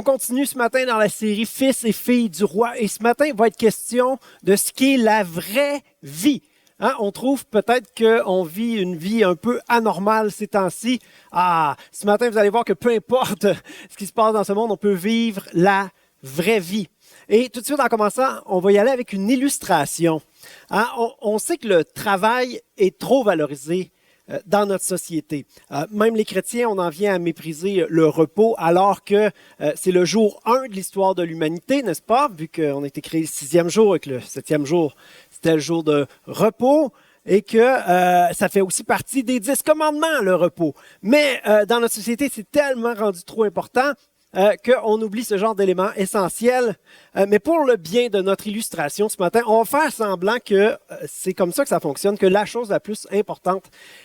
continue ce matin dans la série Fils et filles du roi. Et ce matin, il va être question de ce qu'est la vraie vie. Hein, on trouve peut-être qu'on vit une vie un peu anormale ces temps-ci. Ce matin, vous allez voir que peu importe ce qui se passe dans ce monde, on peut vivre la vraie vie. Et tout de suite, en commençant, on va y aller avec une illustration. Hein, on sait que le travail est trop valorisé dans notre société. Même les chrétiens, on en vient à mépriser le repos, alors que c'est le jour 1 de l'histoire de l'humanité, n'est-ce pas? Vu qu'on a été créé le 6e jour et que le 7e jour, c'était le jour de repos, et que ça fait aussi partie des 10 commandements, le repos. Mais dans notre société, c'est tellement rendu trop important qu'on oublie ce genre d'éléments essentiels. Mais pour le bien de notre illustration ce matin, on va faire semblant que c'est comme ça que ça fonctionne, que la chose la plus importante,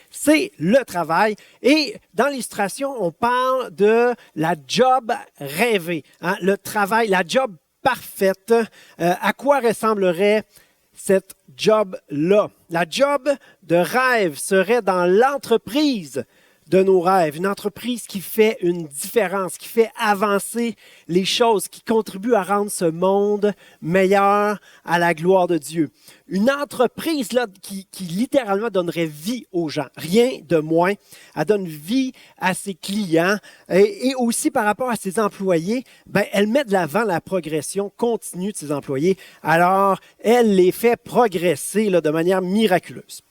c'est le travail. Et dans l'illustration, on parle de la job rêvée, hein, le travail, la job parfaite. À quoi ressemblerait cette job-là? La job de rêve serait dans l'entreprise de nos rêves, une entreprise qui fait une différence, qui fait avancer les choses, qui contribue à rendre ce monde meilleur à la gloire de Dieu. Une entreprise là, qui littéralement donnerait vie aux gens, rien de moins. Elle donne vie à ses clients et aussi par rapport à ses employés, elle met de l'avant la progression continue de ses employés. Alors, elle les fait progresser là, de manière miraculeuse.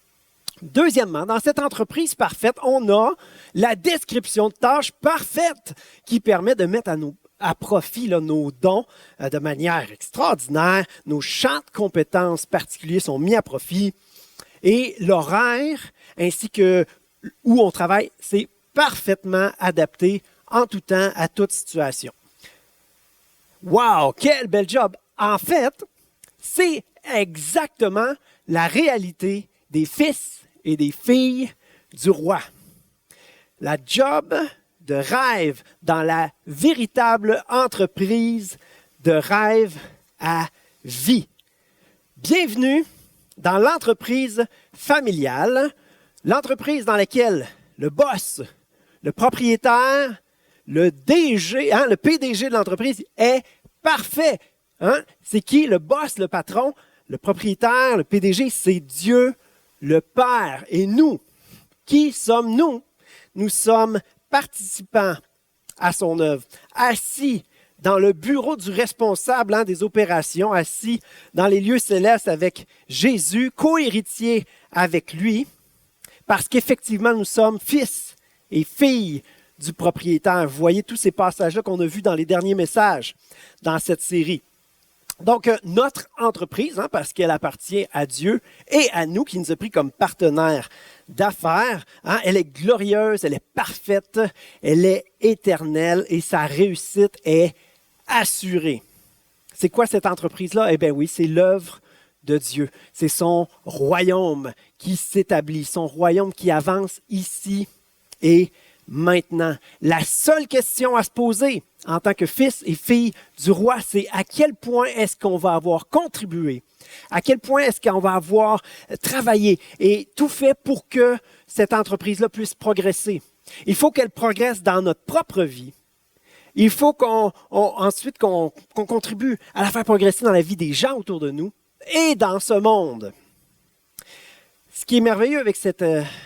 Deuxièmement, dans cette entreprise parfaite, on a la description de tâches parfaite qui permet de mettre à profit là, nos dons de manière extraordinaire. Nos champs de compétences particuliers sont mis à profit. Et l'horaire ainsi que où on travaille, c'est parfaitement adapté en tout temps à toute situation. Wow, quel bel job! En fait, c'est exactement la réalité des fils et des filles du roi. La job de rêve dans la véritable entreprise de rêve à vie. Bienvenue dans l'entreprise familiale, l'entreprise dans laquelle le boss, le propriétaire, le DG, le PDG de l'entreprise est parfait. Hein? C'est qui? Le boss, le patron, le propriétaire, le PDG, c'est Dieu, le Père. Et nous, qui sommes-nous? Nous sommes participants à son œuvre, assis dans le bureau du responsable des opérations, assis dans les lieux célestes avec Jésus, co-héritier avec lui, parce qu'effectivement, nous sommes fils et filles du propriétaire. Vous voyez tous ces passages-là qu'on a vus dans les derniers messages dans cette série. Donc, notre entreprise, parce qu'elle appartient à Dieu et à nous, qui nous a pris comme partenaires d'affaires, elle est glorieuse, elle est parfaite, elle est éternelle et sa réussite est assurée. C'est quoi cette entreprise-là? Eh bien oui, c'est l'œuvre de Dieu. C'est son royaume qui s'établit, son royaume qui avance ici et maintenant. La seule question à se poser en tant que fils et fille du roi, c'est à quel point est-ce qu'on va avoir contribué, à quel point est-ce qu'on va avoir travaillé et tout fait pour que cette entreprise-là puisse progresser. Il faut qu'elle progresse dans notre propre vie. Il faut ensuite qu'on contribue à la faire progresser dans la vie des gens autour de nous et dans ce monde. Ce qui est merveilleux avec cette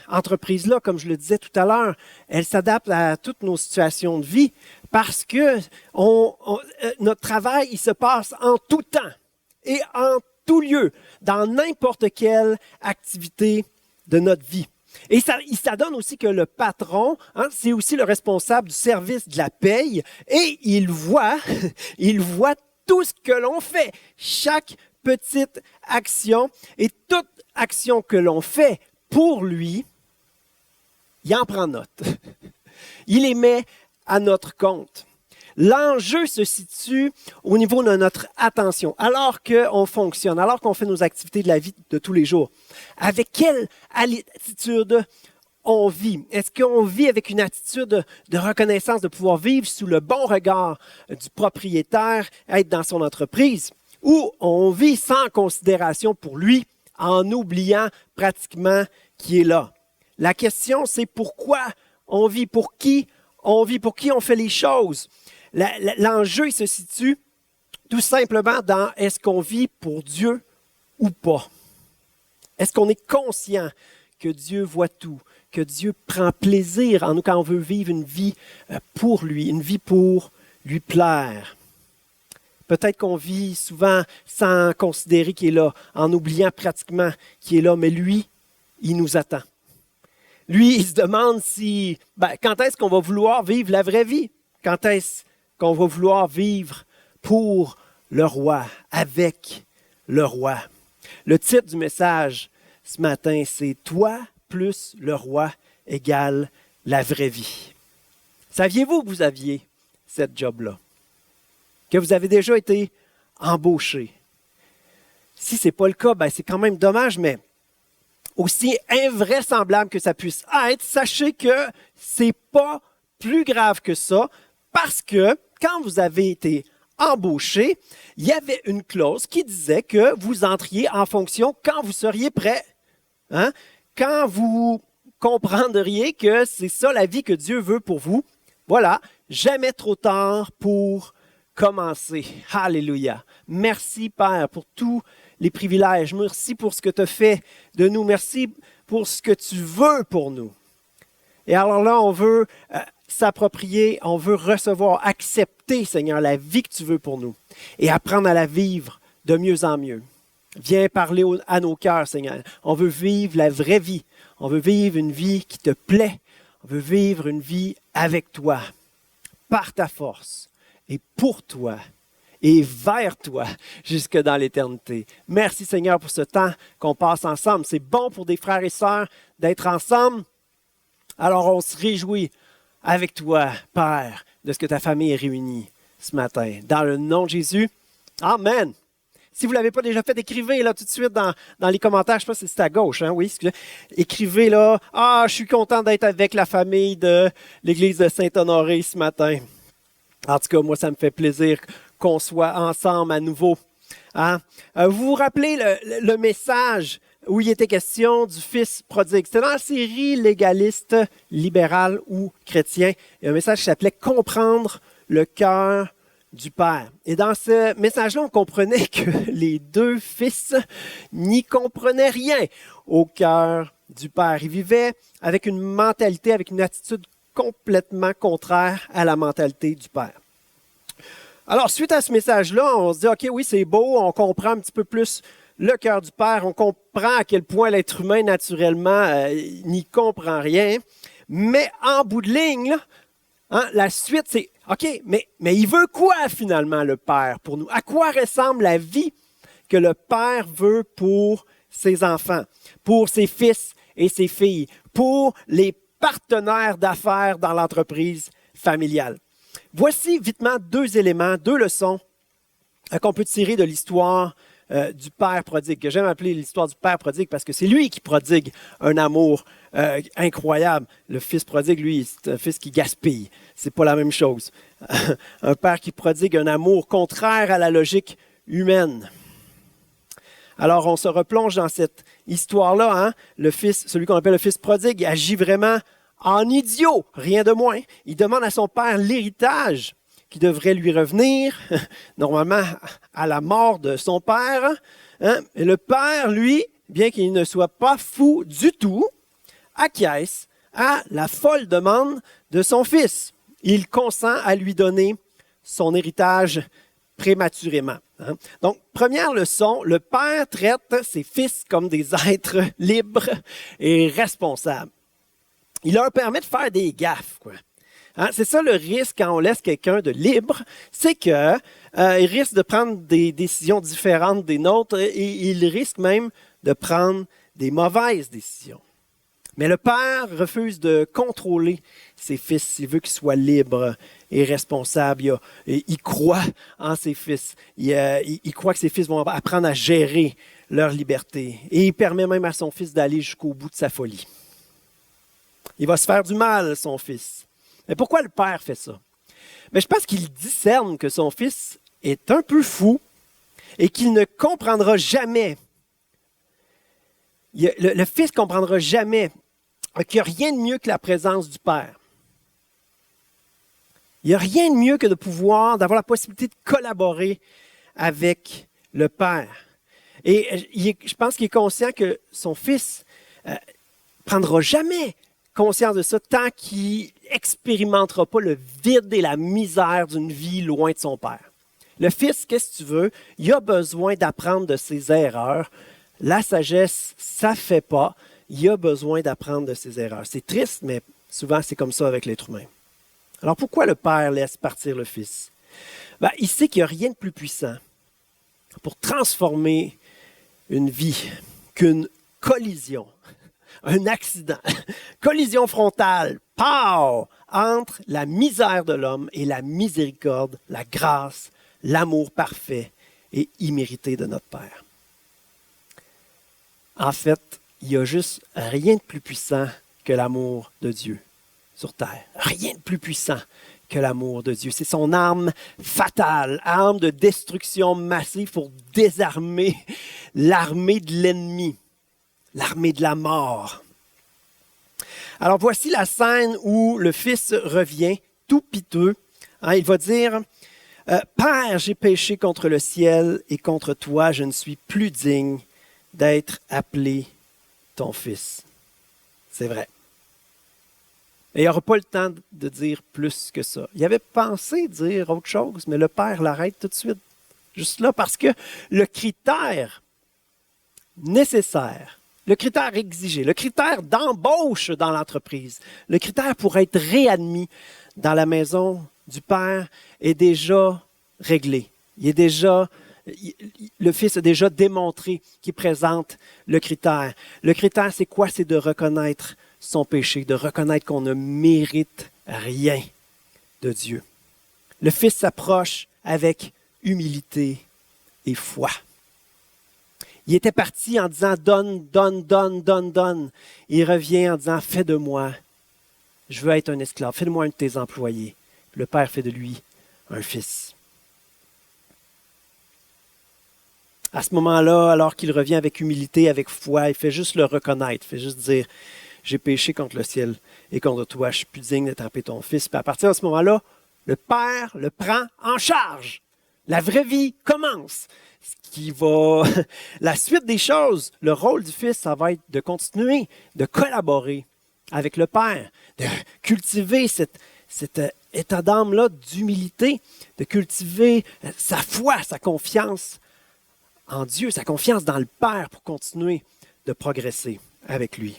entreprise-là, comme je le disais tout à l'heure, elle s'adapte à toutes nos situations de vie parce que notre travail, il se passe en tout temps et en tout lieu, dans n'importe quelle activité de notre vie. Et ça donne aussi que le patron, c'est aussi le responsable du service de la paye et il voit tout ce que l'on fait, chaque petite action et toute action que l'on fait pour lui, il en prend note. Il les met à notre compte. L'enjeu se situe au niveau de notre attention, alors qu'on fonctionne, alors qu'on fait nos activités de la vie de tous les jours. Avec quelle attitude on vit? Est-ce qu'on vit avec une attitude de reconnaissance, de pouvoir vivre sous le bon regard du propriétaire, être dans son entreprise? Ou on vit sans considération pour lui, en oubliant pratiquement qui est là? La question, c'est pourquoi on vit, pour qui on vit, pour qui on fait les choses. L'enjeu il se situe tout simplement dans est-ce qu'on vit pour Dieu ou pas? Est-ce qu'on est conscient que Dieu voit tout, que Dieu prend plaisir en nous quand on veut vivre une vie pour lui, une vie pour lui plaire? Peut-être qu'on vit souvent sans considérer qu'il est là, en oubliant pratiquement qu'il est là, mais lui, il nous attend. Lui, il se demande quand est-ce qu'on va vouloir vivre la vraie vie? Quand est-ce qu'on va vouloir vivre pour le roi, avec le roi? Le titre du message ce matin, c'est « Toi plus le roi égale la vraie vie ». Saviez-vous que vous aviez cette job-là? Que vous avez déjà été embauché? Si ce n'est pas le cas, c'est quand même dommage, mais aussi invraisemblable que ça puisse être, sachez que ce n'est pas plus grave que ça, parce que quand vous avez été embauché, il y avait une clause qui disait que vous entriez en fonction quand vous seriez prêt. Hein? Quand vous comprendriez que c'est ça la vie que Dieu veut pour vous, voilà, jamais trop tard pour commencer. Alléluia. Merci Père pour tous les privilèges. Merci pour ce que tu as fait de nous. Merci pour ce que tu veux pour nous. Et alors là, on veut s'approprier, on veut recevoir, accepter, Seigneur, la vie que tu veux pour nous et apprendre à la vivre de mieux en mieux. Viens parler à nos cœurs, Seigneur. On veut vivre la vraie vie. On veut vivre une vie qui te plaît. On veut vivre une vie avec toi, par ta force et pour toi et vers toi jusque dans l'éternité. Merci, Seigneur, pour ce temps qu'on passe ensemble. C'est bon pour des frères et sœurs d'être ensemble. Alors, on se réjouit avec toi, Père, de ce que ta famille est réunie ce matin. Dans le nom de Jésus, Amen. Si vous ne l'avez pas déjà fait, écrivez là tout de suite dans les commentaires. Je ne sais pas si c'est à gauche, hein? Oui, excusez. Écrivez là, « Ah, je suis content d'être avec la famille de l'église de Saint-Honoré ce matin. » En tout cas, moi, ça me fait plaisir qu'on soit ensemble à nouveau. Hein? Vous vous rappelez le message où il était question du fils prodigue? C'était dans la série légaliste, libéral ou chrétien. Il y a un message qui s'appelait « Comprendre le cœur du Père ». Et dans ce message-là, on comprenait que les deux fils n'y comprenaient rien au cœur du Père. Ils vivaient avec une mentalité, avec une attitude complètement contraire à la mentalité du Père. Alors, suite à ce message-là, on se dit, OK, oui, c'est beau, on comprend un petit peu plus le cœur du Père, on comprend à quel point l'être humain, naturellement, n'y comprend rien. Mais en bout de ligne, là, hein, la suite, c'est, OK, mais il veut quoi finalement le Père pour nous? À quoi ressemble la vie que le Père veut pour ses enfants, pour ses fils et ses filles, pour les partenaires d'affaires dans l'entreprise familiale? Voici vitement deux éléments, deux leçons qu'on peut tirer de l'histoire du Père prodigue, que j'aime appeler l'histoire du Père prodigue parce que c'est lui qui prodigue un amour incroyable. Le fils prodigue, lui, c'est un fils qui gaspille. C'est pas la même chose. Un père qui prodigue un amour contraire à la logique humaine. Alors, on se replonge dans cette histoire-là. Hein? Le fils, celui qu'on appelle le fils prodigue, il agit vraiment en idiot, rien de moins. Il demande à son père l'héritage qui devrait lui revenir, normalement à la mort de son père. Hein? Et le père, lui, bien qu'il ne soit pas fou du tout, acquiesce à la folle demande de son fils. Il consent à lui donner son héritage prématurément. Hein? Donc, première leçon, le père traite ses fils comme des êtres libres et responsables. Il leur permet de faire des gaffes, quoi. Hein? C'est ça le risque quand on laisse quelqu'un de libre, c'est qu'il risque de prendre des décisions différentes des nôtres et il risque même de prendre des mauvaises décisions. Mais le père refuse de contrôler ses fils. Il veut qu'ils soient libres et responsables. Il croit en ses fils. Il croit que ses fils vont apprendre à gérer leur liberté. Et il permet même à son fils d'aller jusqu'au bout de sa folie. Il va se faire du mal, son fils. Mais pourquoi le père fait ça? Mais je pense qu'il discerne que son fils est un peu fou et qu'il ne comprendra jamais. Le fils ne comprendra jamais qu'il n'y a rien de mieux que la présence du père. Il n'y a rien de mieux que d'avoir la possibilité de collaborer avec le Père. Et je pense qu'il est conscient que son fils ne prendra jamais conscience de ça tant qu'il n'expérimentera pas le vide et la misère d'une vie loin de son Père. Le fils, qu'est-ce que tu veux? Il a besoin d'apprendre de ses erreurs. La sagesse, ça ne fait pas. Il a besoin d'apprendre de ses erreurs. C'est triste, mais souvent c'est comme ça avec l'être humain. Alors pourquoi le Père laisse partir le Fils? Il sait qu'il n'y a rien de plus puissant pour transformer une vie qu'une collision, un accident, collision frontale, pow, entre la misère de l'homme et la miséricorde, la grâce, l'amour parfait et immérité de notre Père. En fait, il n'y a juste rien de plus puissant que l'amour de Dieu sur terre. Rien de plus puissant que l'amour de Dieu. C'est son arme fatale, arme de destruction massive pour désarmer l'armée de l'ennemi, l'armée de la mort. Alors voici la scène où le Fils revient, tout piteux. Il va dire, « Père, j'ai péché contre le ciel et contre toi, je ne suis plus digne d'être appelé ton fils. » C'est vrai. Et il n'aura pas le temps de dire plus que ça. Il avait pensé dire autre chose, mais le Père l'arrête tout de suite. Juste là, parce que le critère nécessaire, le critère exigé, le critère d'embauche dans l'entreprise, le critère pour être réadmis dans la maison du Père est déjà réglé. Le Fils a déjà démontré qu'il présente le critère. Le critère, c'est quoi? C'est de reconnaître son péché, de reconnaître qu'on ne mérite rien de Dieu. Le Fils s'approche avec humilité et foi. Il était parti en disant « Donne, donne, donne, donne, donne ». Il revient en disant « Fais de moi, je veux être un esclave, fais de moi un de tes employés ». Le Père fait de lui un fils. À ce moment-là, alors qu'il revient avec humilité, avec foi, il fait juste le reconnaître, il fait juste dire « J'ai péché contre le ciel et contre toi, je suis plus digne d'être appelé ton fils ». Puis à partir de ce moment-là, le Père le prend en charge. La vraie vie commence. La suite des choses, le rôle du Fils, ça va être de continuer, de collaborer avec le Père, de cultiver cet état d'âme-là d'humilité, de cultiver sa foi, sa confiance en Dieu, sa confiance dans le Père pour continuer de progresser avec lui.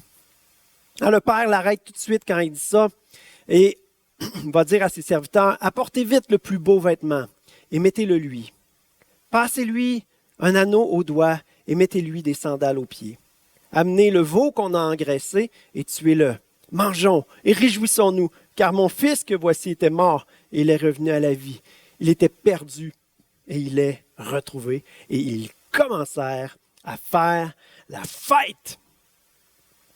Alors, le Père l'arrête tout de suite quand il dit ça et va dire à ses serviteurs, « Apportez vite le plus beau vêtement et mettez-le lui. Passez-lui un anneau au doigt et mettez-lui des sandales aux pieds. Amenez le veau qu'on a engraissé et tuez-le. Mangeons et réjouissons-nous, car mon fils que voici était mort et il est revenu à la vie. Il était perdu et il est retrouvé. » Et ils commencèrent à faire la fête.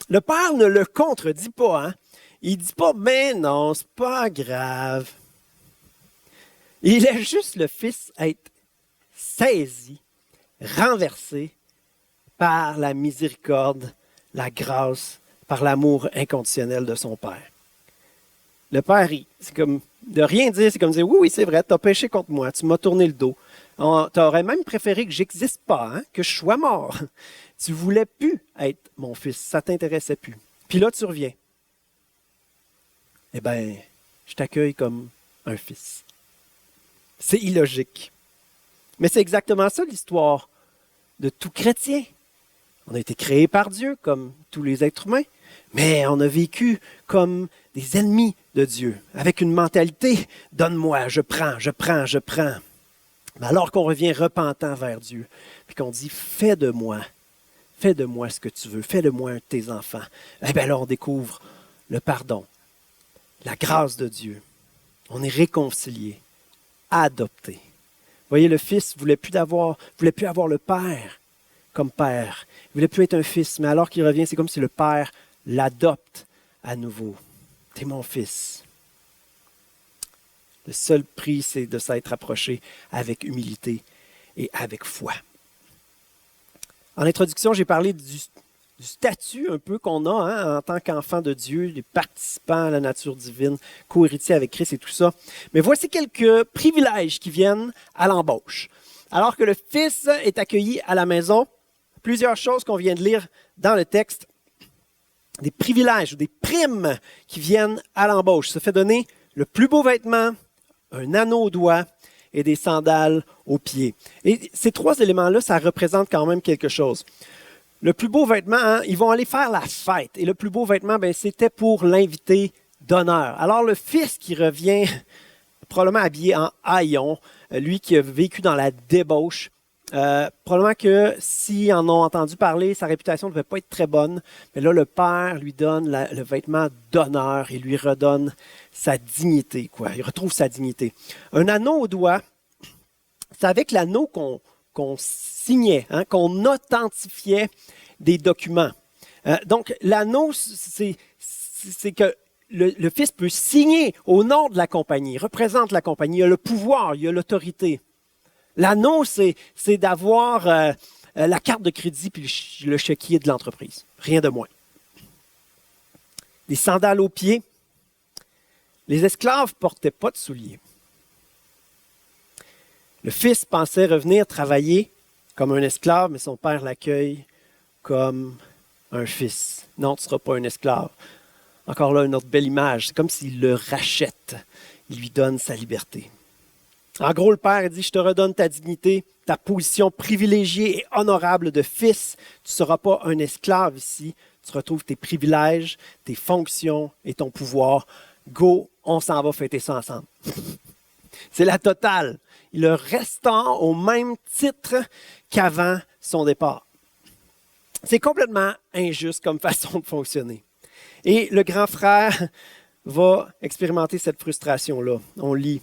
Le Père ne le contredit pas, hein? Il ne dit pas « Mais non, c'est pas grave. » Il laisse juste le Fils être saisi, renversé par la miséricorde, la grâce, par l'amour inconditionnel de son Père. Le Père, c'est comme de rien dire, c'est comme dire, oui, c'est vrai, tu as péché contre moi, tu m'as tourné le dos. Tu aurais même préféré que j'existe pas, hein, que je sois mort. Tu voulais plus être mon fils, ça t'intéressait plus. Puis là, tu reviens. Eh bien, je t'accueille comme un fils. C'est illogique. Mais c'est exactement ça l'histoire de tout chrétien. On a été créé par Dieu, comme tous les êtres humains, mais on a vécu comme des ennemis de Dieu, avec une mentalité « donne-moi, je prends, je prends, je prends ». Mais alors qu'on revient repentant vers Dieu, puis qu'on dit « fais de moi ce que tu veux, fais de moi un de tes enfants », eh bien là, on découvre le pardon, la grâce de Dieu. On est réconcilié, adopté. Vous voyez, le Fils ne voulait plus avoir le Père comme Père. Il ne voulait plus être un fils, mais alors qu'il revient, c'est comme si le Père l'adopte à nouveau. T'es mon fils. Le seul prix, c'est de s'être approché avec humilité et avec foi. En introduction, j'ai parlé du statut un peu qu'on a en tant qu'enfant de Dieu, les participants à la nature divine, co-héritiers avec Christ et tout ça. Mais voici quelques privilèges qui viennent à l'embauche. Alors que le Fils est accueilli à la maison, plusieurs choses qu'on vient de lire dans le texte, des privilèges ou des primes qui viennent à l'embauche. Se fait donner le plus beau vêtement, un anneau au doigt et des sandales aux pieds. Et ces trois éléments-là, ça représente quand même quelque chose. Le plus beau vêtement, ils vont aller faire la fête. Et le plus beau vêtement, c'était pour l'invité d'honneur. Alors le Fils qui revient, probablement habillé en haillons, lui qui a vécu dans la débauche, probablement que s'ils en ont entendu parler, sa réputation ne devait pas être très bonne. Mais là, le Père lui donne le vêtement d'honneur et lui redonne sa dignité, quoi. Il retrouve sa dignité. Un anneau au doigt, c'est avec l'anneau qu'on signait, qu'on authentifiait des documents. Donc, l'anneau, c'est que le Fils peut signer au nom de la compagnie, il représente la compagnie, il a le pouvoir, il a l'autorité. L'anneau, c'est d'avoir la carte de crédit puis le chéquier de l'entreprise. Rien de moins. Les sandales aux pieds. Les esclaves ne portaient pas de souliers. Le Fils pensait revenir travailler comme un esclave, mais son père l'accueille comme un fils. Non, tu ne seras pas un esclave. Encore là, une autre belle image. C'est comme s'il le rachète. Il lui donne sa liberté. En gros, le Père dit, je te redonne ta dignité, ta position privilégiée et honorable de fils. Tu ne seras pas un esclave ici. Tu retrouves tes privilèges, tes fonctions et ton pouvoir. Go, on s'en va fêter ça ensemble. C'est la totale. Il le restant au même titre qu'avant son départ. C'est complètement injuste comme façon de fonctionner. Et le grand frère va expérimenter cette frustration-là. On lit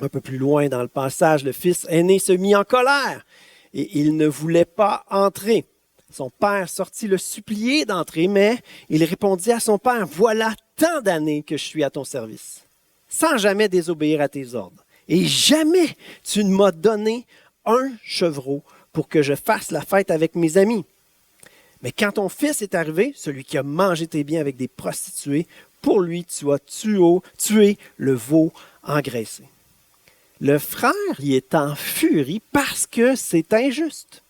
un peu plus loin dans le passage, le fils aîné se mit en colère et il ne voulait pas entrer. Son père sortit le supplier d'entrer, mais il répondit à son père, « Voilà tant d'années que je suis à ton service, sans jamais désobéir à tes ordres. Et jamais tu ne m'as donné un chevreau pour que je fasse la fête avec mes amis. Mais quand ton fils est arrivé, celui qui a mangé tes biens avec des prostituées, pour lui tu as tué le veau engraissé. » Le frère y est en furie parce que c'est injuste.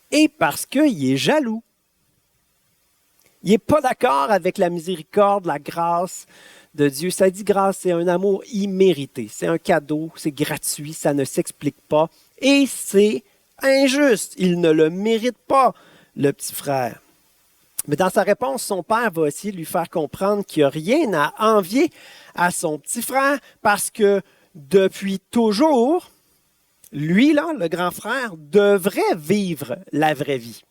Et parce qu'il est jaloux. Il n'est pas d'accord avec la miséricorde, la grâce de Dieu. Ça dit grâce, c'est un amour immérité. C'est un cadeau, c'est gratuit, ça ne s'explique pas. Et c'est injuste. Il ne le mérite pas, le petit frère. Mais dans sa réponse, son père va essayer de lui faire comprendre qu'il n'y a rien à envier à son petit frère parce que depuis toujours, lui, là, le grand frère, devrait vivre la vraie vie.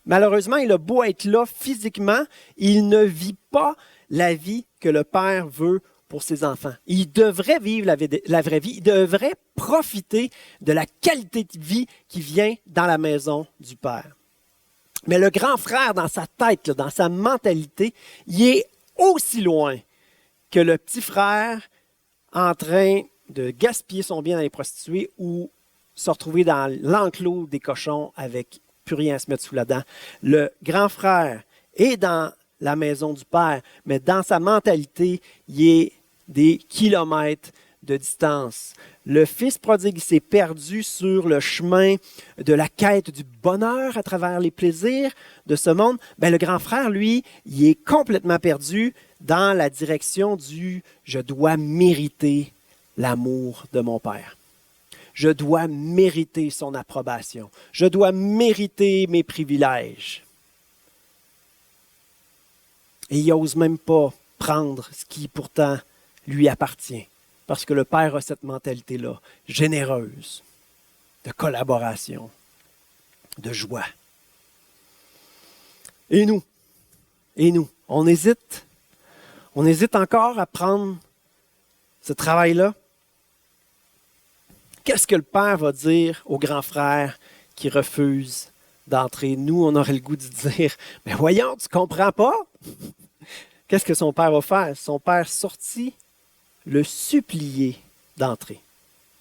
Malheureusement, il a beau être là physiquement, il ne vit pas la vie que le père veut pour ses enfants. Il devrait vivre la vraie vie, il devrait profiter de la qualité de vie qui vient dans la maison du père. Mais le grand frère, dans sa tête, dans sa mentalité, il est aussi loin que le petit frère en train de gaspiller son bien dans les prostituées ou se retrouver dans l'enclos des cochons avec plus rien à se mettre sous la dent. Le grand frère est dans la maison du père, mais dans sa mentalité, il est des kilomètres de distance. Le fils prodigue s'est perdu sur le chemin de la quête du bonheur à travers les plaisirs de ce monde. Ben, le grand frère, lui, il est complètement perdu dans la direction du « je dois mériter l'amour de mon père ». Je dois mériter son approbation. Je dois mériter mes privilèges. Et il n'ose même pas prendre ce qui pourtant lui appartient. Parce que le Père a cette mentalité-là, généreuse, de collaboration, de joie. Et nous, on hésite encore à prendre ce travail-là. Qu'est-ce que le Père va dire au grand frère qui refuse d'entrer? Nous, on aurait le goût de dire, « Mais voyons, tu ne comprends pas? » Qu'est-ce que son Père va faire? Son Père sortit le supplier d'entrer.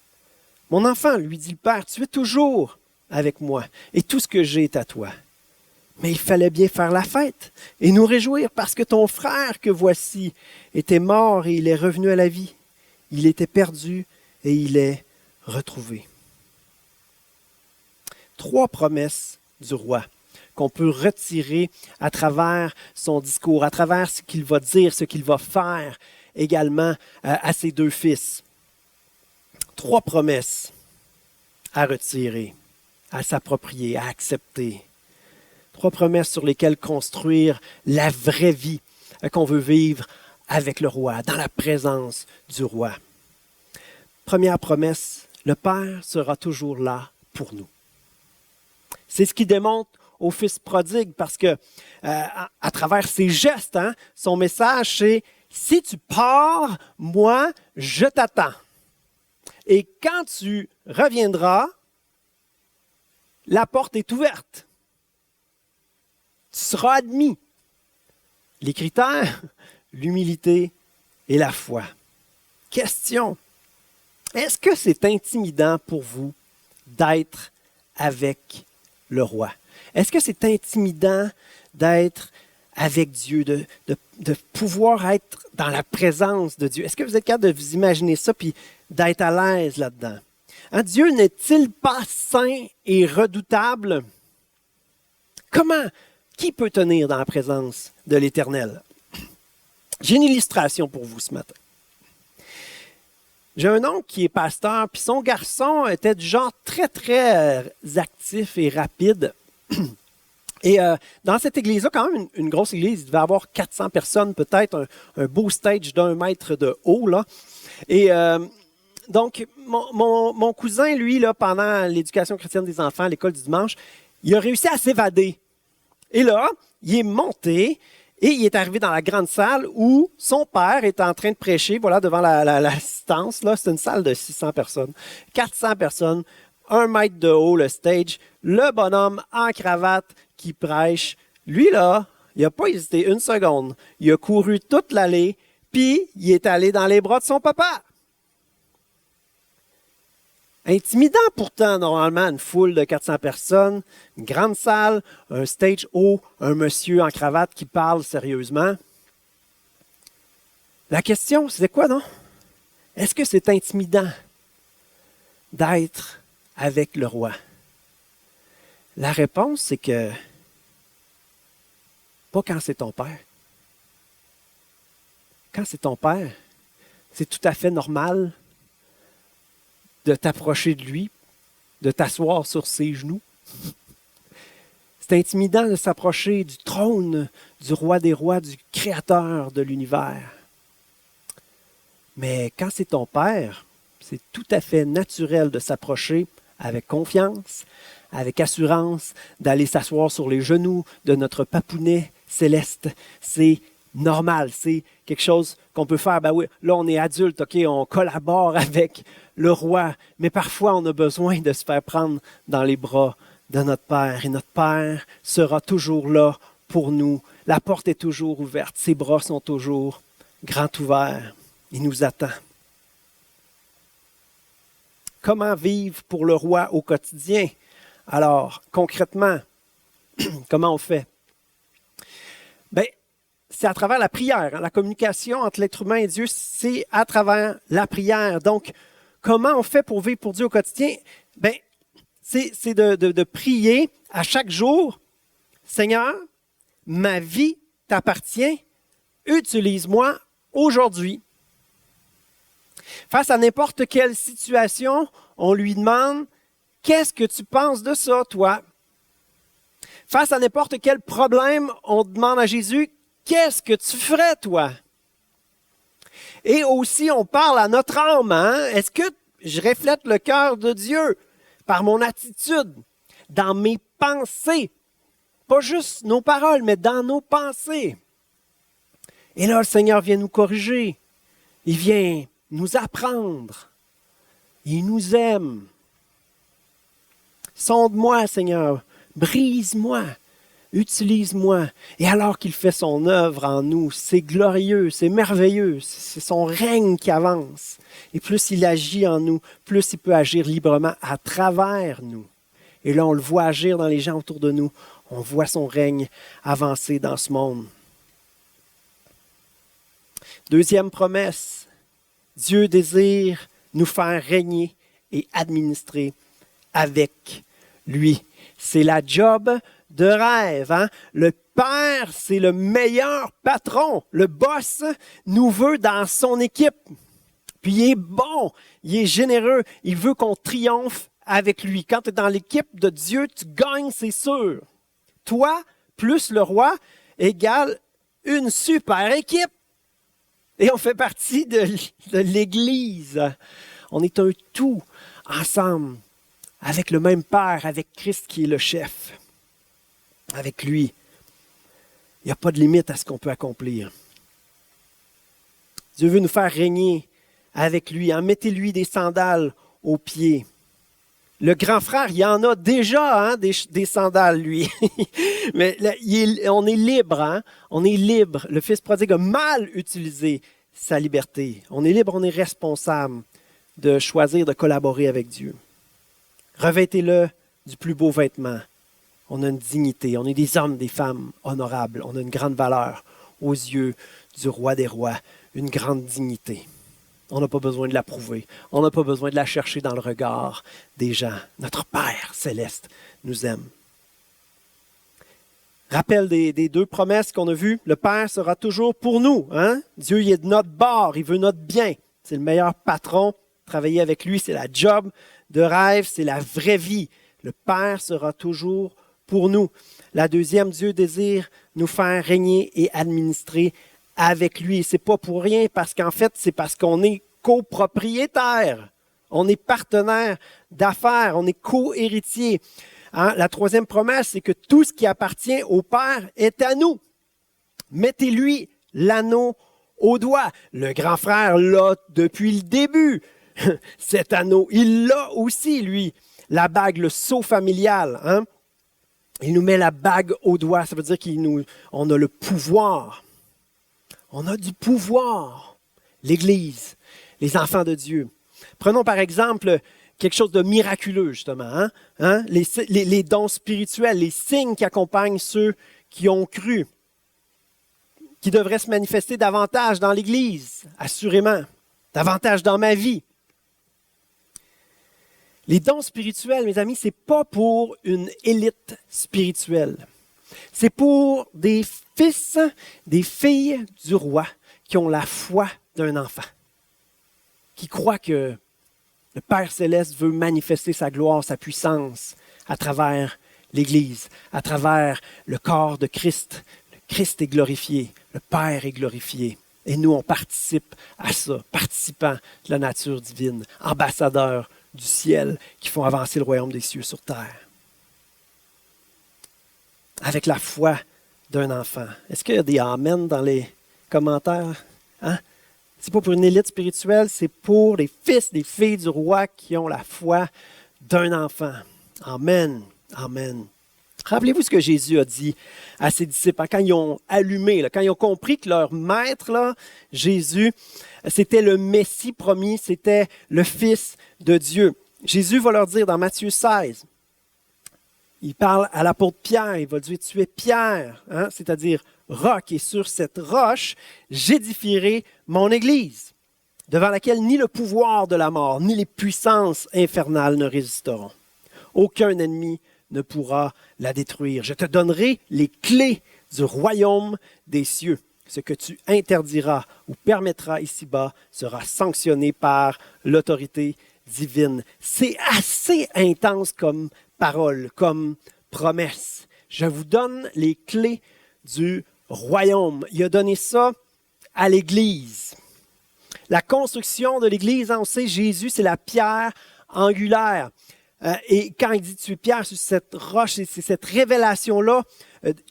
« Mon enfant, lui dit le Père, tu es toujours avec moi et tout ce que j'ai est à toi. Mais il fallait bien faire la fête et nous réjouir parce que ton frère que voici était mort et il est revenu à la vie. Il était perdu et il est retrouvé. 3 promesses du roi qu'on peut retirer à travers son discours, à travers ce qu'il va dire, ce qu'il va faire également à ses 2 fils. 3 promesses à retirer, à s'approprier, à accepter. 3 promesses sur lesquelles construire la vraie vie qu'on veut vivre avec le roi, dans la présence du roi. Première promesse, le Père sera toujours là pour nous. C'est ce qui démontre au fils prodigue parce que à travers ses gestes, son message c'est « Si tu pars, moi, je t'attends. Et quand tu reviendras, la porte est ouverte. Tu seras admis. » Les critères, l'humilité et la foi. Question, est-ce que c'est intimidant pour vous d'être avec le roi? Est-ce que c'est intimidant d'être avec Dieu, de pouvoir être dans la présence de Dieu? Est-ce que vous êtes capable de vous imaginer ça puis d'être à l'aise là-dedans? Dieu n'est-il pas saint et redoutable? Qui peut tenir dans la présence de l'Éternel? J'ai une illustration pour vous ce matin. J'ai un oncle qui est pasteur, puis son garçon était du genre très, très actif et rapide. Et dans cette église-là, quand même une grosse église, il devait y avoir 400 personnes, peut-être un beau stage d'1 mètre de haut, là. Et donc, mon cousin, lui, là, pendant l'éducation chrétienne des enfants à l'école du dimanche, il a réussi à s'évader. Et là, il est monté et il est arrivé dans la grande salle où son père est en train de prêcher, voilà, devant l'assistance. Là, c'est une salle de 600 personnes, 400 personnes, 1 mètre de haut, le stage. Le bonhomme en cravate qui prêche. Lui, là, il n'a pas hésité une seconde. Il a couru toute l'allée, puis il est allé dans les bras de son papa. Intimidant pourtant, normalement, une foule de 400 personnes, une grande salle, un stage haut, un monsieur en cravate qui parle sérieusement. La question, c'est quoi, non? Est-ce que c'est intimidant d'être avec le roi? La réponse, c'est que pas quand c'est ton père. Quand c'est ton père, c'est tout à fait normal de t'approcher de lui, de t'asseoir sur ses genoux. C'est intimidant de s'approcher du trône du roi des rois, du créateur de l'univers. Mais quand c'est ton père, c'est tout à fait naturel de s'approcher avec confiance, avec assurance, d'aller s'asseoir sur les genoux de notre papounet céleste. C'est normal, c'est quelque chose qu'on peut faire. Ben oui, là on est adulte, ok, on collabore avec le roi, mais parfois on a besoin de se faire prendre dans les bras de notre Père. Et notre Père sera toujours là pour nous. La porte est toujours ouverte, ses bras sont toujours grands ouverts. Il nous attend. Comment vivre pour le roi au quotidien? Alors, concrètement, comment on fait? Bien, c'est à travers la prière. La communication entre l'être humain et Dieu, c'est à travers la prière. Donc, comment on fait pour vivre pour Dieu au quotidien? Bien, c'est de prier à chaque jour. Seigneur, ma vie t'appartient. Utilise-moi aujourd'hui. Face à n'importe quelle situation, on lui demande « Qu'est-ce que tu penses de ça, toi? » Face à n'importe quel problème, on demande à Jésus « Qu'est-ce que tu ferais, toi? » Et aussi, on parle à notre âme. Est-ce que je reflète le cœur de Dieu par mon attitude, dans mes pensées? Pas juste nos paroles, mais dans nos pensées. Et là, le Seigneur vient nous corriger. Il vient nous apprendre. Il nous aime. Sonde-moi, Seigneur. Brise-moi. Utilise-moi. Et alors qu'il fait son œuvre en nous, c'est glorieux, c'est merveilleux. C'est son règne qui avance. Et plus il agit en nous, plus il peut agir librement à travers nous. Et là, on le voit agir dans les gens autour de nous. On voit son règne avancer dans ce monde. Deuxième promesse, Dieu désire nous faire régner et administrer avec lui. C'est la job de rêve. Hein? Le Père, c'est le meilleur patron. Le boss nous veut dans son équipe. Puis il est bon, il est généreux. Il veut qu'on triomphe avec lui. Quand tu es dans l'équipe de Dieu, tu gagnes, c'est sûr. Toi, plus le roi, égale une super équipe. Et on fait partie de l'Église. On est un tout ensemble, avec le même Père, avec Christ qui est le chef. Avec lui. Il n'y a pas de limite à ce qu'on peut accomplir. Dieu veut nous faire régner avec lui. Hein? Mettez-lui des sandales aux pieds. Le grand frère, il en a déjà des sandales, lui. Mais là, on est libre. Hein? On est libre. Le fils prodigue a mal utilisé sa liberté. On est libre, on est responsable de choisir de collaborer avec Dieu. Revêtez-le du plus beau vêtement. On a une dignité. On est des hommes, des femmes honorables. On a une grande valeur aux yeux du roi des rois. Une grande dignité. On n'a pas besoin de la prouver. On n'a pas besoin de la chercher dans le regard des gens. Notre Père céleste nous aime. Rappel des deux promesses qu'on a vues. Le Père sera toujours pour nous. Hein? Dieu il est de notre bord. Il veut notre bien. C'est le meilleur patron. Travailler avec lui, c'est la job de rêve. C'est la vraie vie. Le Père sera toujours pour nous. La deuxième, Dieu désire nous faire régner et administrer avec lui. C'est pas pour rien, parce qu'en fait, c'est parce qu'on est copropriétaire. On est partenaire d'affaires, on est co-héritier. Hein? La troisième promesse, c'est que tout ce qui appartient au Père est à nous. Mettez-lui l'anneau au doigt. Le grand frère l'a depuis le début. Cet anneau, il l'a aussi, lui. La bague, le sceau familial. Hein? Il nous met la bague au doigt. Ça veut dire qu'on a le pouvoir. On a du pouvoir. L'Église, les enfants de Dieu. Prenons par exemple quelque chose de miraculeux, justement. Hein? Les dons spirituels, les signes qui accompagnent ceux qui ont cru, qui devraient se manifester davantage dans l'Église, assurément, davantage dans ma vie. Les dons spirituels, mes amis, ce n'est pas pour une élite spirituelle. C'est pour des fils, des filles du roi qui ont la foi d'un enfant, qui croient que le Père céleste veut manifester sa gloire, sa puissance à travers l'Église, à travers le corps de Christ. Le Christ est glorifié, le Père est glorifié. Et nous, on participe à ça, participants de la nature divine, ambassadeurs du ciel qui font avancer le royaume des cieux sur terre. Avec la foi d'un enfant. Est-ce qu'il y a des amen dans les commentaires? Hein? C'est pas pour une élite spirituelle, c'est pour les fils, des filles du roi qui ont la foi d'un enfant. Amen. Amen. Rappelez-vous ce que Jésus a dit à ses disciples quand ils ont allumé, quand ils ont compris que leur maître, Jésus, c'était le Messie promis, c'était le Fils de Dieu. Jésus va leur dire dans Matthieu 16, il parle à l'apôtre Pierre, il va dire « Tu es Pierre, c'est-à-dire roc, et sur cette roche, j'édifierai mon Église, devant laquelle ni le pouvoir de la mort, ni les puissances infernales ne résisteront. Aucun ennemi ne pourra la détruire. Je te donnerai les clés du royaume des cieux. Ce que tu interdiras ou permettras ici-bas sera sanctionné par l'autorité divine. » C'est assez intense comme parole, comme promesse. Je vous donne les clés du royaume. Il a donné ça à l'Église. La construction de l'Église, on sait, Jésus, c'est la pierre angulaire. Et quand il dit tu es pierre sur cette roche, c'est cette révélation-là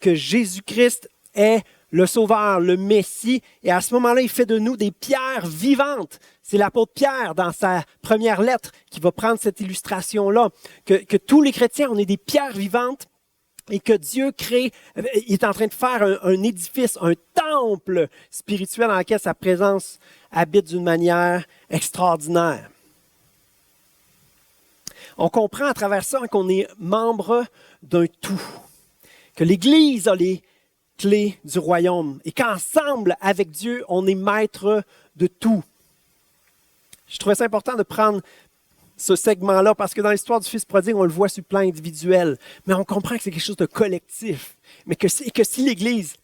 que Jésus-Christ est le Sauveur, le Messie. Et à ce moment-là, il fait de nous des pierres vivantes. C'est l'apôtre Pierre, dans sa première lettre, qui va prendre cette illustration-là, que tous les chrétiens, on est des pierres vivantes et que Dieu crée, il est en train de faire un édifice, un temple spirituel dans lequel sa présence habite d'une manière extraordinaire. On comprend à travers ça qu'on est membre d'un tout, que l'Église a les clés du royaume et qu'ensemble, avec Dieu, on est maître de tout. Je trouvais ça important de prendre ce segment-là parce que dans l'histoire du Fils prodigue, on le voit sur le plan individuel, mais on comprend que c'est quelque chose de collectif, mais que si l'Église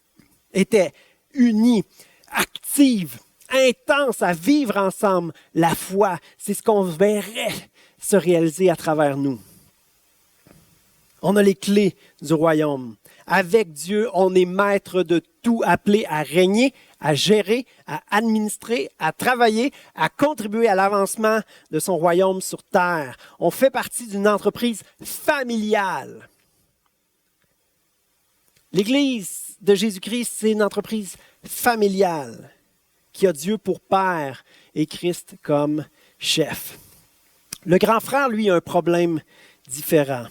était unie, active, intense à vivre ensemble la foi, c'est ce qu'on verrait se réaliser à travers nous. On a les clés du royaume. Avec Dieu, on est maître de tout, appelé à régner, à gérer, à administrer, à travailler, à contribuer à l'avancement de son royaume sur terre. On fait partie d'une entreprise familiale. L'Église de Jésus-Christ, c'est une entreprise familiale qui a Dieu pour père et Christ comme chef. Le grand frère, lui, a un problème différent.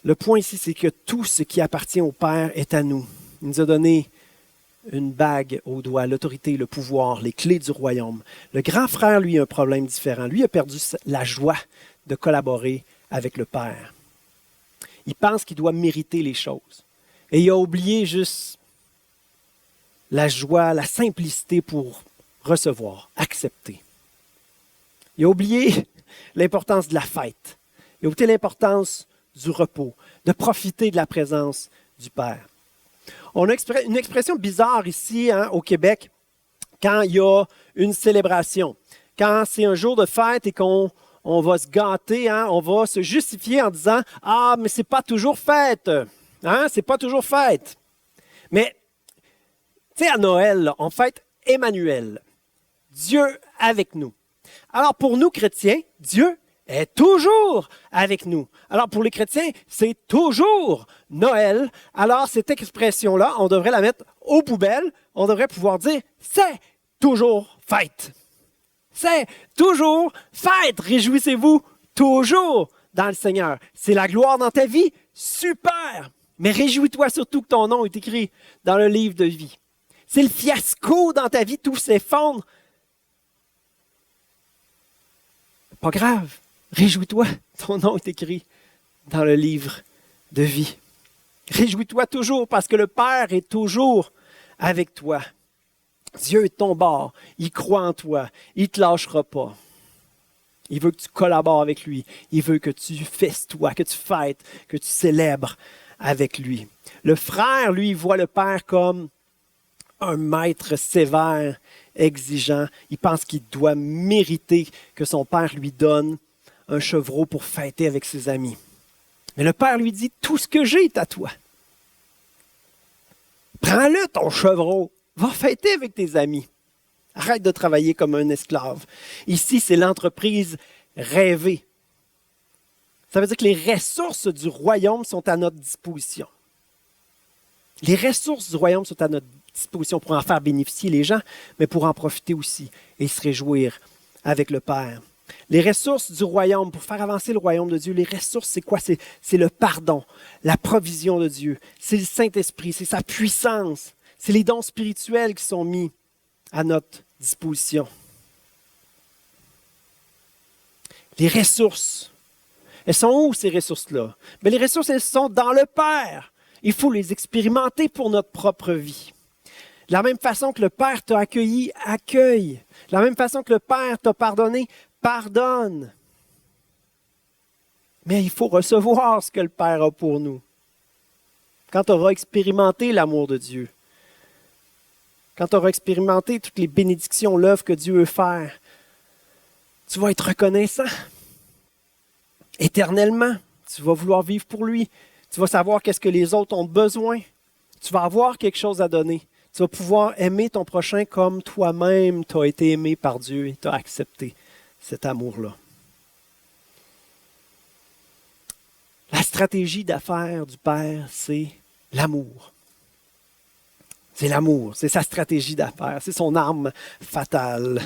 Le point ici, c'est que tout ce qui appartient au Père est à nous. Il nous a donné une bague au doigt, l'autorité, le pouvoir, les clés du royaume. Le grand frère, lui, a un problème différent. Lui a perdu la joie de collaborer avec le Père. Il pense qu'il doit mériter les choses. Et il a oublié juste la joie, la simplicité pour recevoir, accepter. Il a oublié l'importance de la fête. Il a oublié l'importance du repos, de profiter de la présence du Père. On a une expression bizarre ici au Québec quand il y a une célébration. Quand c'est un jour de fête et qu'on va se gâter, on va se justifier en disant « Ah, mais c'est pas toujours fête! C'est pas toujours fête! » Mais, tu sais, à Noël, là, on fête Emmanuel, Dieu avec nous. Alors pour nous chrétiens, Dieu est toujours avec nous. Alors pour les chrétiens, c'est toujours Noël. Alors cette expression-là, on devrait la mettre aux poubelles. On devrait pouvoir dire, c'est toujours fête. C'est toujours fête. Réjouissez-vous toujours dans le Seigneur. C'est la gloire dans ta vie? Super! Mais réjouis-toi surtout que ton nom est écrit dans le livre de vie. C'est le fiasco dans ta vie, tout s'effondre. Pas grave. Réjouis-toi, ton nom est écrit dans le livre de vie. Réjouis-toi toujours parce que le Père est toujours avec toi. Dieu est de ton bord, il croit en toi, il ne te lâchera pas. Il veut que tu collabores avec lui, il veut que tu festoies, que tu fêtes, que tu célèbres avec lui. Le frère, lui, voit le Père comme un maître sévère, exigeant. Il pense qu'il doit mériter que son Père lui donne un chevreau pour fêter avec ses amis. Mais le Père lui dit, tout ce que j'ai est à toi. Prends-le, ton chevreau. Va fêter avec tes amis. Arrête de travailler comme un esclave. Ici, c'est l'entreprise rêvée. Ça veut dire que les ressources du royaume sont à notre disposition. Les ressources du royaume sont à notre disposition pour en faire bénéficier les gens, mais pour en profiter aussi et se réjouir avec le Père. Les ressources du royaume, pour faire avancer le royaume de Dieu, les ressources, c'est quoi? C'est le pardon, la provision de Dieu, c'est le Saint-Esprit, c'est sa puissance, c'est les dons spirituels qui sont mis à notre disposition. Les ressources, elles sont où ces ressources-là? Bien, les ressources, elles sont dans le Père. Il faut les expérimenter pour notre propre vie. De la même façon que le Père t'a accueilli, accueille. De la même façon que le Père t'a pardonné, pardonne. Mais il faut recevoir ce que le Père a pour nous. Quand tu auras expérimenté l'amour de Dieu, quand tu auras expérimenté toutes les bénédictions, l'œuvre que Dieu veut faire, tu vas être reconnaissant. Éternellement, tu vas vouloir vivre pour lui. Tu vas savoir qu'est-ce que les autres ont besoin. Tu vas avoir quelque chose à donner. Tu vas pouvoir aimer ton prochain comme toi-même tu as été aimé par Dieu et tu as accepté cet amour-là. La stratégie d'affaires du Père, c'est l'amour. C'est l'amour, c'est sa stratégie d'affaires, c'est son arme fatale.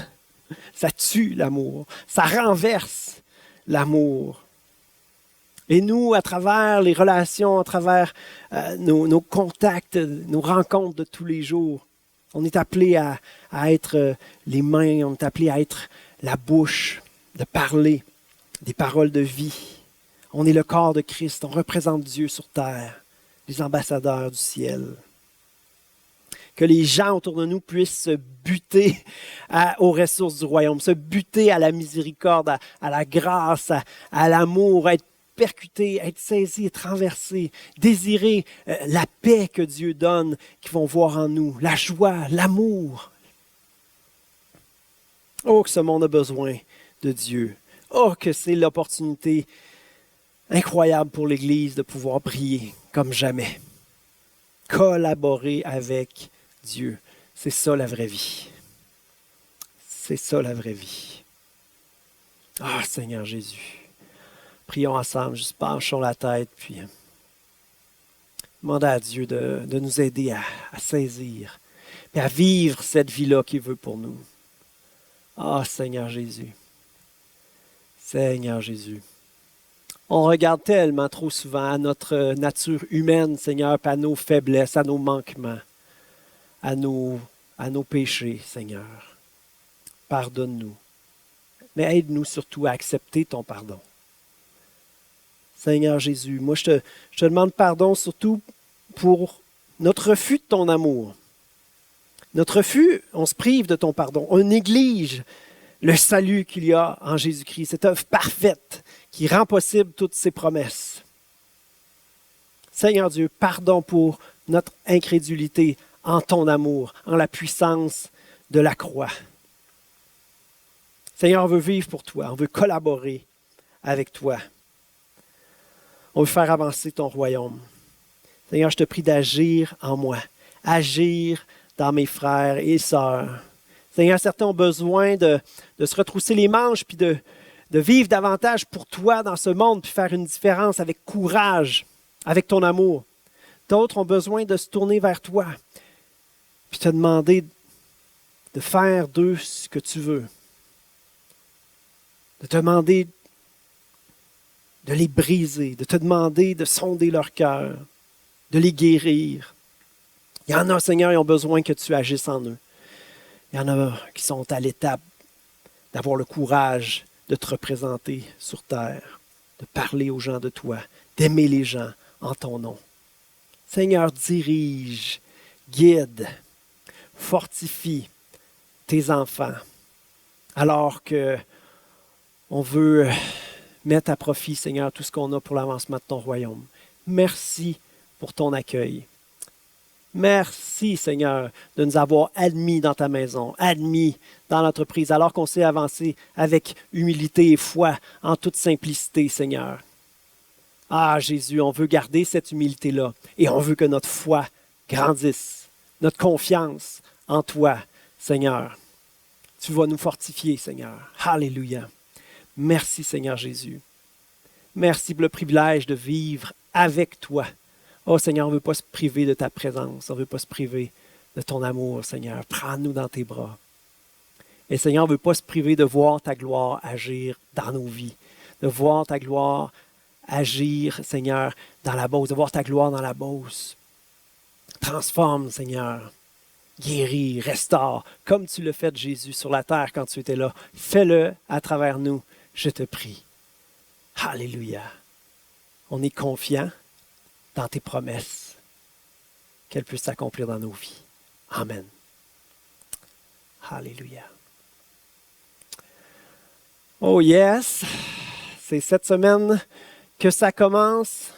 Ça tue l'amour, ça renverse l'amour. Et nous, à travers les relations, à travers nos contacts, nos rencontres de tous les jours, on est appelé à être les mains, on est appelé à être la bouche. de parler des paroles de vie. On est le corps de Christ, on représente Dieu sur terre, les ambassadeurs du ciel. Que les gens autour de nous puissent se buter aux ressources du royaume, se buter à la miséricorde, à la grâce, à l'amour, être percutés, être saisis, être renversés, désirer la paix que Dieu donne, qu'ils vont voir en nous, la joie, l'amour. Oh, que ce monde a besoin de Dieu. Oh, que c'est l'opportunité incroyable pour l'Église de pouvoir briller comme jamais. Collaborer avec Dieu. C'est ça la vraie vie. C'est ça la vraie vie. Ah, Seigneur Jésus. Prions ensemble, juste penchons la tête, puis demandons à Dieu de nous aider à saisir et à vivre cette vie-là qu'il veut pour nous. Ah, Seigneur Jésus. Seigneur Jésus. On regarde tellement trop souvent à notre nature humaine, Seigneur, puis à nos faiblesses, à nos manquements, à nos péchés, Seigneur. Pardonne-nous. Mais aide-nous surtout à accepter ton pardon. Seigneur Jésus, moi je te demande pardon surtout pour notre refus de ton amour. Notre refus, on se prive de ton pardon. On néglige le salut qu'il y a en Jésus-Christ, cette œuvre parfaite qui rend possible toutes ses promesses. Seigneur Dieu, pardon pour notre incrédulité en ton amour, en la puissance de la croix. Seigneur, on veut vivre pour toi, on veut collaborer avec toi. On veut faire avancer ton royaume. Seigneur, je te prie d'agir en moi, agir dans mes frères et sœurs. Seigneur, certains ont besoin de se retrousser les manches puis de vivre davantage pour toi dans ce monde puis faire une différence avec courage, avec ton amour. D'autres ont besoin de se tourner vers toi puis te demander de faire d'eux ce que tu veux. De te demander de les briser, de te demander de sonder leur cœur, de les guérir. Il y en a, Seigneur, qui ont besoin que tu agisses en eux. Il y en a qui sont à l'étape d'avoir le courage de te représenter sur terre, de parler aux gens de toi, d'aimer les gens en ton nom. Seigneur, dirige, guide, fortifie tes enfants, alors que on veut mettre à profit, Seigneur, tout ce qu'on a pour l'avancement de ton royaume. Merci pour ton accueil. Merci, Seigneur, de nous avoir admis dans ta maison, admis dans l'entreprise, alors qu'on s'est avancé avec humilité et foi, en toute simplicité, Seigneur. Ah, Jésus, on veut garder cette humilité-là et on veut que notre foi grandisse, notre confiance en toi, Seigneur. Tu vas nous fortifier, Seigneur. Alléluia. Merci, Seigneur Jésus. Merci pour le privilège de vivre avec toi. Oh, Seigneur, on ne veut pas se priver de ta présence. On ne veut pas se priver de ton amour, Seigneur. Prends-nous dans tes bras. Et Seigneur, on ne veut pas se priver de voir ta gloire agir dans nos vies. De voir ta gloire agir, Seigneur, dans la Beauce. De voir ta gloire dans la Beauce. Transforme, Seigneur. Guéris, restaure, comme tu l'as fait, Jésus, sur la terre quand tu étais là. Fais-le à travers nous, je te prie. Alléluia. On est confiant dans tes promesses, qu'elles puissent s'accomplir dans nos vies. Amen. Alléluia. Oh yes, c'est cette semaine que ça commence,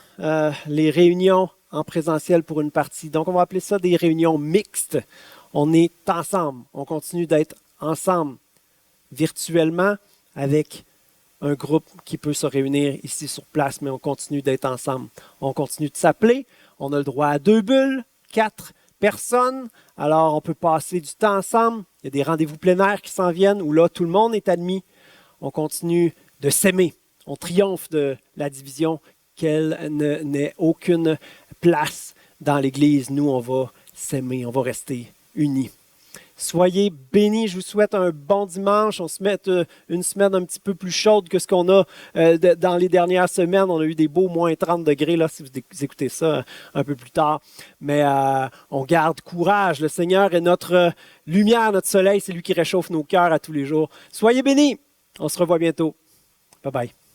les réunions en présentiel pour une partie. Donc, on va appeler ça des réunions mixtes. On est ensemble. On continue d'être ensemble virtuellement avec un groupe qui peut se réunir ici sur place, mais on continue d'être ensemble. On continue de s'appeler. On a le droit à 2 bulles, 4 personnes. Alors, on peut passer du temps ensemble. Il y a des rendez-vous plein air qui s'en viennent où là, tout le monde est admis. On continue de s'aimer. On triomphe de la division, qu'elle n'ait aucune place dans l'Église. Nous, on va s'aimer, on va rester unis. Soyez bénis, je vous souhaite un bon dimanche. On se met une semaine un petit peu plus chaude que ce qu'on a dans les dernières semaines. On a eu des beaux moins 30 degrés, là, si vous écoutez ça un peu plus tard. Mais on garde courage. Le Seigneur est notre lumière, notre soleil. C'est lui qui réchauffe nos cœurs à tous les jours. Soyez bénis. On se revoit bientôt. Bye bye.